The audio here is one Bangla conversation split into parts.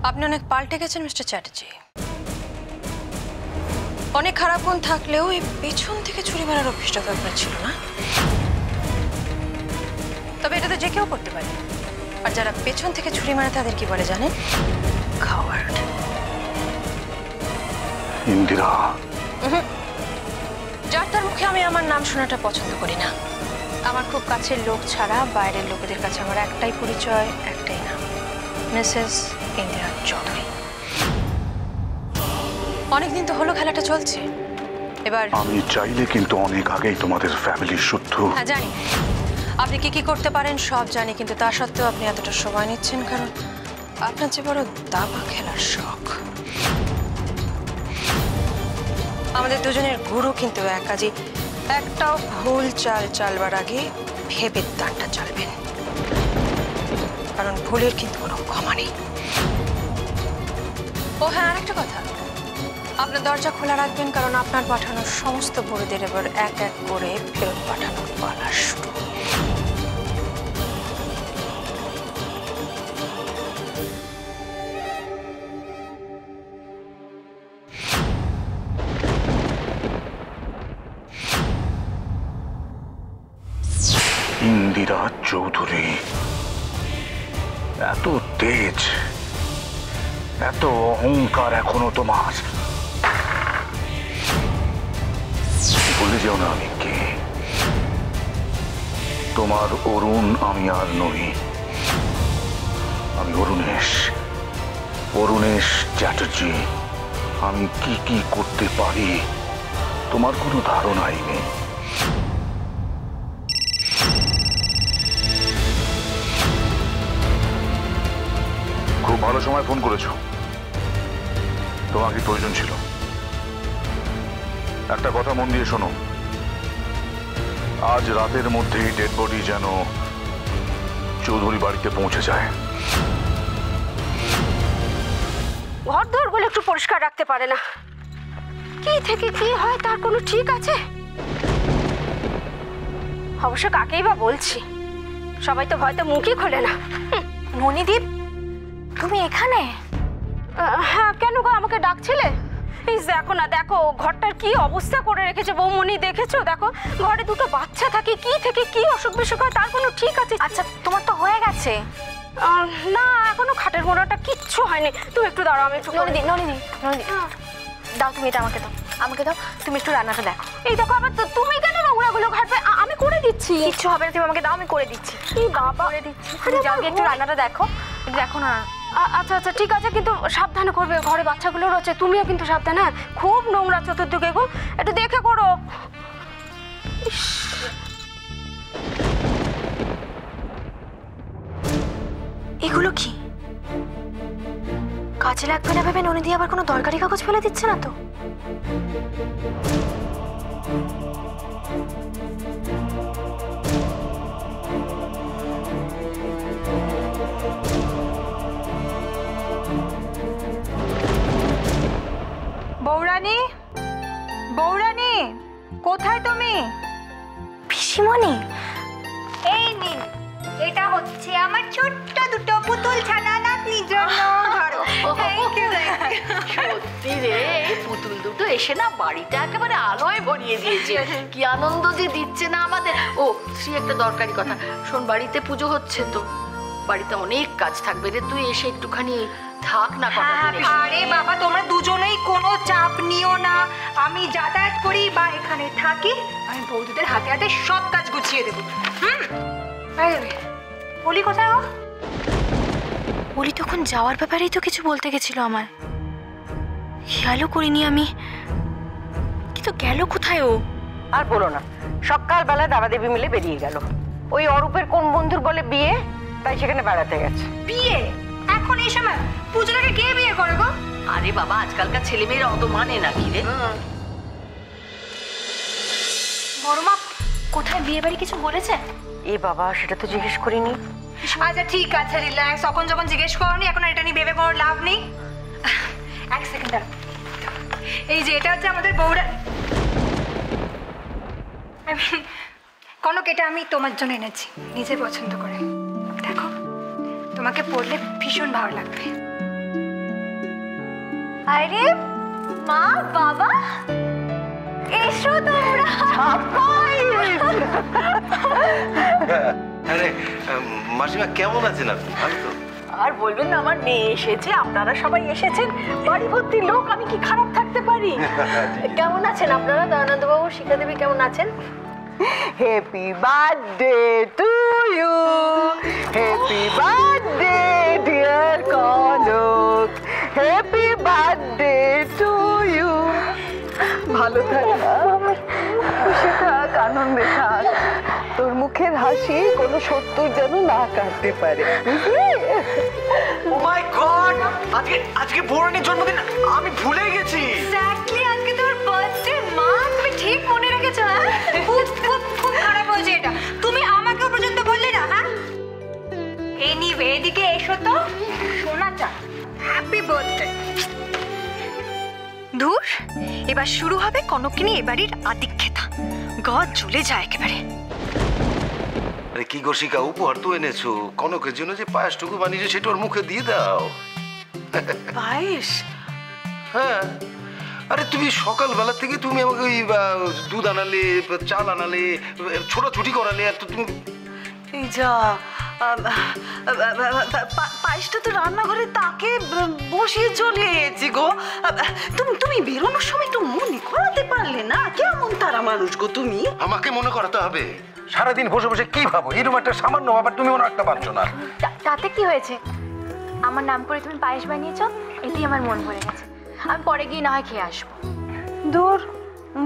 আপনি অনেক পাল্টে গেছেন মিস্টার চ্যাটার্জি। অনেক খারাপ গুণ থাকলেও এই পেছন থেকে ছুরি মারার অভ্যাসটা তো আপনার ছিল না। তবে এটা তো যে কেউ করতে পারে। আর যারা পেছন থেকে ছুরি মারে তাদের কি বলে জানেন? কাওয়ার্ড। ইন্দিরা। যার তার মুখে আমি আমার নাম শোনাটা পছন্দ করি না। আমার খুব কাছের লোক ছাড়া বাইরের লোকেদের কাছে আমার একটাই পরিচয়, একটাই নাম, মিসেস ইন্দিরা চৌধুরী। অনেকদিন তো হলো খেলাটা চলছে, এবার আমি চাইলে কিন্তু অনেক আগেই তোমাদের ফ্যামিলির শত্রু। হ্যাঁ জানি আপনি কি কি করতে পারেন সব জানি, কিন্তু তা সত্ত্বেও আপনি এতটা সময় নিচ্ছেন কারণ আপনার যে বড় দাবা খেলার শখ। আমাদের দুজনের গুরু কিন্তু এক কাজে একটাও ভুল চাল চালবার আগে ভেবে দানটা চালবেন, কারণ ভুলের কিন্তু কোনো ক্ষমা নেই। ও হ্যাঁ, আরেকটা কথা, আপনার দরজা খোলা রাখবেন, কারণ আপনার পাঠানো সমস্ত বুড়োদের এবার এক এক করে ফেরত পাঠানোর পালা শুরু। ইন্দিরা চৌধুরী, এত তেজ, এত অহংকার এখনো তোমার। বলে যেও না আমি কে। তোমার অরুণ আমি আর নই, আমি অরুণেশ চ্যাটার্জি। আমি কি কি করতে পারি তোমার কোনো ধারণাই নেই। খুব ভালো সময় ফোন করেছো, তোমাকে প্রয়োজন ছিল। একটা কথা মন দিয়ে শোনো, আজ রাতের মধ্যেই ডেড বডি যেন চৌধুরী বাড়িতে পৌঁছে যায়। ঘর দোরগুলো একটু পরিষ্কার রাখতে পারে না, কি থেকে কি হয় তার কোনো ঠিক আছে? অবশ্য কাকেই বা বলছি, সবাই তো ভয়তে মুখই খোলে না। ননিদীপ, তুমি এখানে? হ্যাঁ, কেন গো, আমাকে ডাকছিলে? এই দেখো না, দেখো ঘরটার কি অবস্থা করে রেখেছে বৌমনি, দেখেছো? দেখো ঘরে দুটো বাচ্চা থাকে, কি থেকে কি অসুখ বিসুখ হয় তার কোনো ঠিক আছে? আচ্ছা, তোমার তো হয়ে গেছে। না, এখনো খাটের মোড়াটা কিচ্ছু হয়নি। তুমি একটু দাঁড়াও, আমি একটু ননিদীপ দাও, তুমি এটা আমাকে দাও, তুমি একটু রান্নাটা দেখো। এই দেখো, আবার তুমি কেন নোংরাগুলো ঘাটবে? আমি করে দিচ্ছি। কিচ্ছু হবে না, তুমি আমাকে দাও, আমি করে দিচ্ছি। এই বাবা, করে দিচ্ছি, তুমি যাও গিয়ে একটু রান্নাটা দেখো, দেখো না। আচ্ছা আচ্ছা ঠিক আছে, কিন্তু সাবধানে করবে, ঘরে বাচ্চাগুলো রয়েছে, তুমিও কিন্তু সাবধানে। খুব নোংরা চতুর্দিকে গো, একটু দেখে করো। এগুলো কি কাজে লাগবে না ভেবে ননিদি আবার কোনো দরকারি কাগজ ফেলে দিচ্ছে না তো? বৌরানী, বৌরানী, কোথায় তুমি? পিসিমণি, এই নিন, এটা হচ্ছে আমার ছোট্ট দুটো পুতুল ছানা নাতনির জন্য। ধরো। Thank you. সত্যি রে, এই পুতুল দুটো এসে না বাড়িটা একেবারে আলোয় ভরিয়ে দিয়েছে। কি আনন্দ যে দিচ্ছে না আমাদের। ও শ্রী, একটা দরকারি কথা শোন, বাড়িতে পুজো হচ্ছে তো, বাড়িতে অনেক কাজ থাকবে রে, তুই এসে একটুখানি থাক না। আরে বাবা, তোমরা দুজনেই কোনো চাপ নিও না, আমি যাতায়াত করি বা এখানে থাকি, আমি বৌদিদের হাতে হাতে সব কাজ গুছিয়ে দেবো। বলি কোথায় ও? বলি তখন যাওয়ার ব্যাপারেই তো কিছু বলতে গেছিল আমায়, খেয়ালও করিনি আমি। কিন্তু গেল কোথায় ও? আর বলো না, সকালবেলা দাদা দেবী মিলে বেরিয়ে গেল। ওই অরূপের কোন বন্ধুর বলে বিয়ে, তাই সেখানে বেড়াতে গেছে। বিয়ে? এখন এই সময়? পুজোটাকে কে বিয়ে করে গো? আরে বাবা, আজকালকার ছেলেমেয়েরা অত মানে নাকি রে? বড়মা কোথায় বিয়ে বাড়ি কিছু বলেছে? এ বাবা, সেটা তো জিজ্ঞেস করিনি। আচ্ছা ঠিক আছে, রিল্যাক্স। তখন যখন জিজ্ঞেস করনি, এখন এটা নিয়ে ভেবে কোনো লাভ নেই। এক সেকেন্ড, এই যে এটা হচ্ছে আমাদের বউরা। কনক, এটা আমি তোমার জন্য এনেছি, নিজে পছন্দ করে। দেখো, তোমাকে পড়লে ভীষণ ভালো লাগবে। আরে মা বাবা এসো তোমরা। আরে মাসিমা কেমন আছেন আপনি? ভালো তো? আর বলবেন না, আমার মেয়ে এসেছে, আপনারা সবাই এসেছেন, বাড়ি ভর্তি লোক, আমি কি খারাপ থাকতে পারি? কেমন আছেন আপনারা? দয়ানন্দ বাবু, শিখা দেবী কেমন আছেন? Happy birthday to you, happy birthday dear Kanak, happy birthday to you. ভালো থাক, খুশি থাক, আনন্দে থাক। তোর মুখের হাসি কোনো শত্রুর যেন না কাটতে পারে, বুঝলি? ও মাই গড, আজকে বৌরানীর জন্মদিন, আমি ভুলে গেছি। এক্স্যাক্টলি, আজকে তোর বার্থডে মা। তুমি ঠিক মনে রেখেছো। হ্যাঁ, খুব খুব খুব খারাপ হয়েছে এটা। তুমি আমাকেও পর্যন্ত বললে না। হ্যাঁ, এনিওয়ে এদিকে এসো তো, শোনা যাক। Happy birthday. ধুর, এবার শুরু হবে কনকিনী এবাড়ির আদিক্ষেতা। গদ জ্বলে যায় একেবারে। আরে কি গোশিকা, উপহার তো এনেছো, কনকের জন্য যে পায়েসটুকু বানিয়েছো সেটা ওর মুখে দিয়ে দাও। পায়েস? হ্যাঁ, আরে তুমি সকালবেলা থেকে তুমি আমাকে ওই দুধ আনালে, চাল আনালে, ছোটাছুটি করালে, আর তো তুমি এই যা, পায়েসটা তো রান্নাঘরে তাকে বসিয়ে চলে এসেছি গো। তুমি বেরোনোর সময় একটু মনে করাতে পারলে না? কেমন তারা মানুষ গো তুমি। আমাকে মনে করাতে হবে? সারাদিন বসে বসে কি ভাবো? এরকম একটা সামান্য ব্যাপার তুমি মনে রাখতে পারছো না। তাতে কি হয়েছে? আমার নাম করে তুমি পায়েস বানিয়েছো, এতেই আমার মন ভরে গেছে। আমি পরে গিয়ে না হয় খেয়ে আসবো। দূর,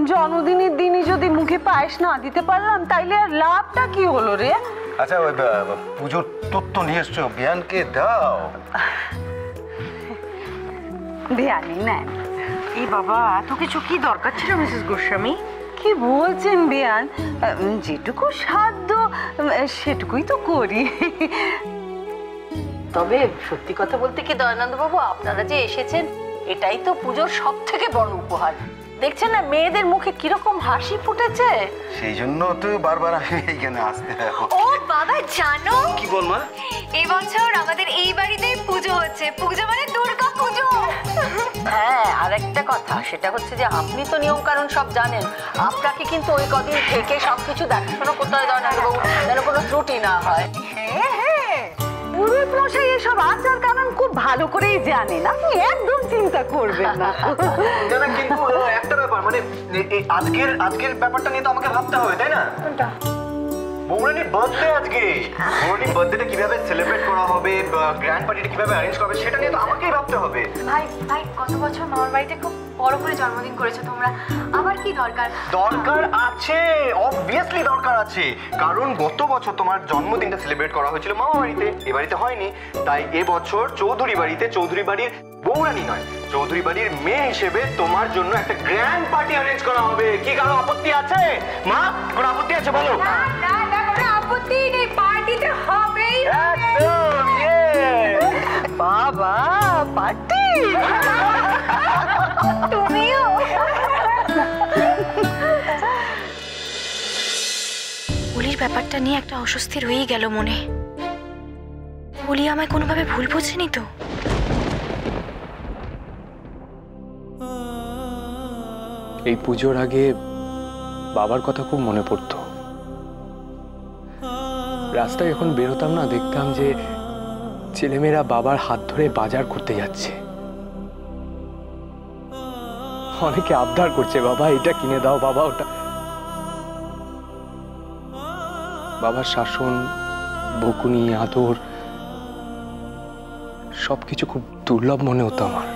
জন্মদিনের দিনই যদি মুখে পায়েস না দিতে পারলাম তাইলে আর লাভটা কি হলো রে? আচ্ছা, ওই পুজোর তত্ত্ব নিয়ে এসছো, বিয়ানকে দাও। বেয়ানি নেন। এই বাবা, এত কিছু কি দরকার ছিল মিসেস গোস্বামী? কি বলছেন বেয়ান? যেটুকু সাধ্য সেটুকুই তো করি। তবে সত্যি কথা বলতে কি দয়ানন্দ বাবু, আপনারা যে এসেছেন এটাই তো পুজোর সব থেকে বড় উপহার। দেখছেন না মেয়েদের মুখে কিরকম হাসি ফুটেছে। সেই জন্য তো বারবার আমি এইখানে আসতে। ও বাবা, জানো কি বল মা? এবছর আমাদের এই বাড়িতেই পুজো হচ্ছে। পুজো মানে দুর্গা পুজো। হ্যাঁ, আর একটা কথা, সেটা হচ্ছে যে আপনি তো নিয়ম কানুন সব জানেন, আপনাকে কিন্তু ওই কদিন থেকে সবকিছু দেখাশোনা করতে হয় দয়ানন্দ বাবু, যেন কোনো ত্রুটি না হয়। হ্যাঁ হ্যাঁ, পুরোহিত মশাই এসব আচার কানুন খুব ভালো করেই জানেন, আপনি একদম চিন্তা করবেন না। না, কিন্তু একটা ব্যাপার, মানে আজকের ব্যাপারটা নিয়ে তো আমাকে ভাবতে হবে, তাই না? বৌরানীর বার্থডে আজকে। বৌরানীর বার্থডেটা কিভাবে সেলিব্রেট করা হবে, গ্র্যান্ড পার্টিটা কিভাবে অ্যারেঞ্জ করা হবে, সেটা নিয়ে তো আমাকেই ভাবতে হবে। ভাই, গত বছর মামার বাড়িতে খুব বড় করে জন্মদিন করেছো তোমরা, আবার কি দরকার? দরকার আছে, অবভিয়াসলি দরকার আছে, কারণ গত বছর তোমার জন্মদিনটা সেলিব্রেট করা হয়েছিল মামা বাড়িতে, এ বাড়িতে হয়নি। তাই এবছর চৌধুরী বাড়িতে, চৌধুরী বাড়ির বৌরানী নয়, চৌধুরী বাড়ির মেয়ে হিসেবে তোমার জন্য একটা গ্র্যান্ড পার্টি অ্যারেঞ্জ করা হবে। কি কারো আপত্তি আছে মা? কোনো আপত্তি আছে বলো? না না, কোনো আপত্তি নেই, পার্টিতে হবেই। একদম, বাবা, পার্টি! তুমিও? বলির ব্যাপারটা নিয়ে একটা অস্বস্তি রয়েই গেল মনে। বলি আমায় কোনোভাবে ভুল বোঝেনি তো? এই পুজোর আগে বাবার কথা খুব মনে পড়তো। রাস্তায় যখন বেরোতাম না, দেখতাম যে ছেলেমেয়েরা বাবার হাত ধরে বাজার করতে যাচ্ছে। অনেকে আবদার করছে, বাবা এটা কিনে দাও, বাবা ওটা। বাবার শাসন, বকুনি, আদর সবকিছু খুব দুর্লভ মনে হতো আমার।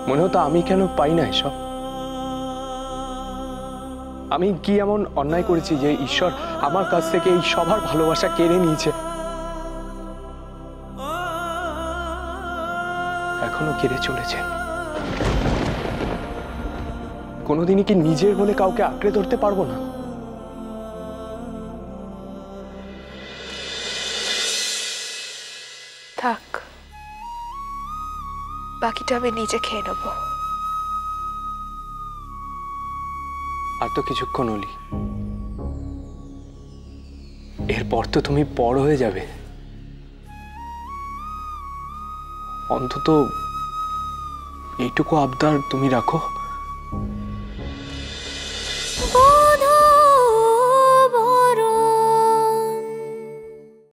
মনে হতো আমি কেন পাই না এসব? আমি কি এমন অন্যায় করেছি যে ঈশ্বর আমার কাছ থেকে এই সবার ভালোবাসা কেড়ে নিয়েছে? এখনো কেড়ে চলেছেন। কোনোদিনই কি নিজের বলে কাউকে আঁকড়ে ধরতে পারবো না? থাক, বাকিটা আমি নিজে খেয়ে নেব। আর তো কিছুক্ষণ হলি, এরপর তো তুমি বড় হয়ে যাবে। অন্তত এইটুকু আবদার তুমি রাখো। ও